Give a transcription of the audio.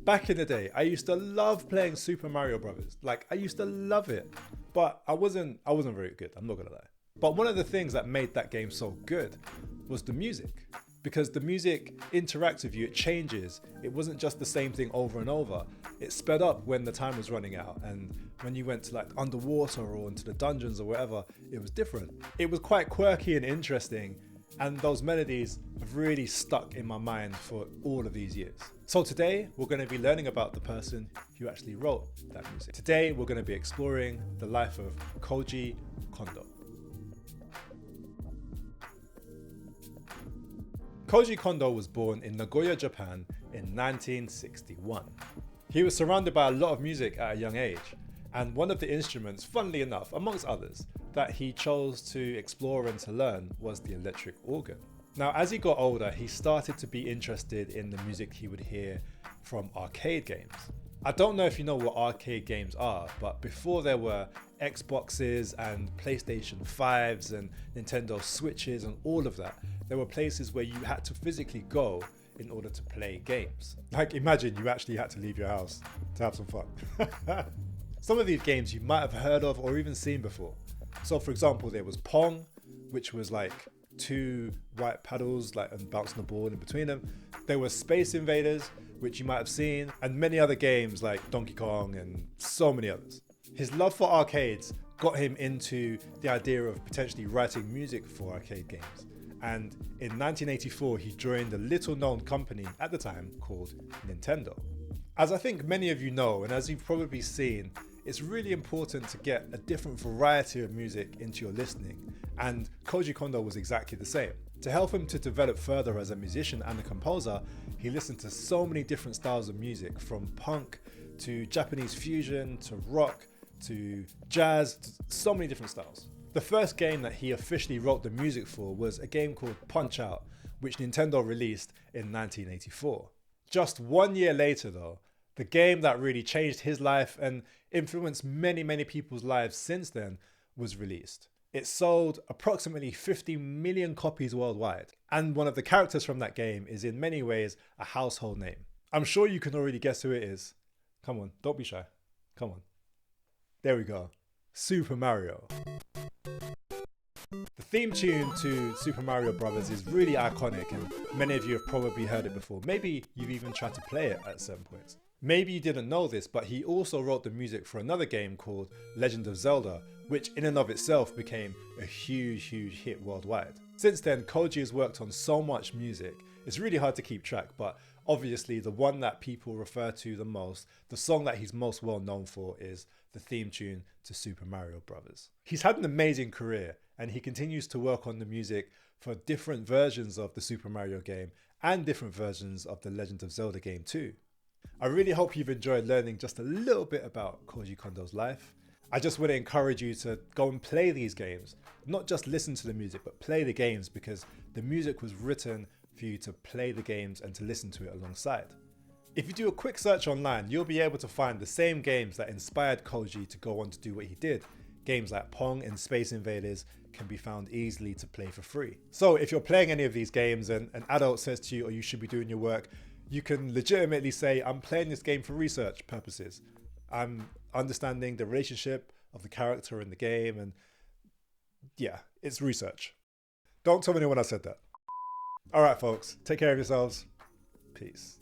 Back in the day, I used to love playing Super Mario Brothers. Like, I used to love it, but I wasn't very good, I'm not gonna lie. But one of the things that made that game so good was the music. Because the music interacts with you, it changes. It wasn't just the same thing over and over. It sped up when the time was running out, and when you went to like underwater or into the dungeons or whatever, it was different. It was quite quirky and interesting, and those melodies have really stuck in my mind for all of these years. So today we're going to be learning about the person who actually wrote that music. Today we're going to be exploring the life of Koji Kondo. Koji Kondo was born in Nagoya, Japan in 1961. He was surrounded by a lot of music at a young age, and one of the instruments, funnily enough, amongst others, that he chose to explore and to learn was the electric organ. Now, as he got older, he started to be interested in the music he would hear from arcade games. I don't know if you know what arcade games are, but before there were Xboxes and PlayStation 5s and Nintendo Switches and all of that, there were places where you had to physically go in order to play games. Like, imagine you actually had to leave your house to have some fun. Some of these games you might have heard of or even seen before. So for example, there was Pong, which was like two white paddles and bouncing the ball in between them. There was Space Invaders, which you might have seen, and many other games like Donkey Kong and so many others. His love for arcades got him into the idea of potentially writing music for arcade games. And in 1984, he joined a little known company at the time called Nintendo. As I think many of you know, and as you've probably seen, it's really important to get a different variety of music into your listening, and Koji Kondo was exactly the same. To help him to develop further as a musician and a composer, he listened to so many different styles of music, from punk to Japanese fusion to rock to jazz, to so many different styles. The first game that he officially wrote the music for was a game called Punch-Out!, which Nintendo released in 1984. Just 1 year later though, the game that really changed his life and influenced many people's lives since then was released. It sold approximately 50 million copies worldwide, and one of the characters from that game is in many ways a household name. I'm sure you can already guess who it is. Come on, don't be shy. Come on. There we go. Super Mario. The theme tune to Super Mario Brothers is really iconic, and many of you have probably heard it before. Maybe you've even tried to play it at certain points. Maybe you didn't know this, but he also wrote the music for another game called Legend of Zelda, which in and of itself became a huge hit worldwide. Since then, Koji has worked on so much music, it's really hard to keep track, but obviously the one that people refer to the most, the song that he's most well known for, is the theme tune to Super Mario Brothers. He's had an amazing career, and he continues to work on the music for different versions of the Super Mario game and different versions of the Legend of Zelda game too. I really hope you've enjoyed learning just a little bit about Koji Kondo's life. I just want to encourage you to go and play these games, not just listen to the music, but play the games, because the music was written for you to play the games and to listen to it alongside. If you do a quick search online, you'll be able to find the same games that inspired Koji to go on to do what he did. Games like Pong and Space Invaders can be found easily to play for free. So if you're playing any of these games and an adult says to you, "Oh, you should be doing your work," you can legitimately say, "I'm playing this game for research purposes. I'm understanding the relationship of the character in the game, and yeah, it's research." Don't tell anyone I said that. All right, folks, take care of yourselves. Peace.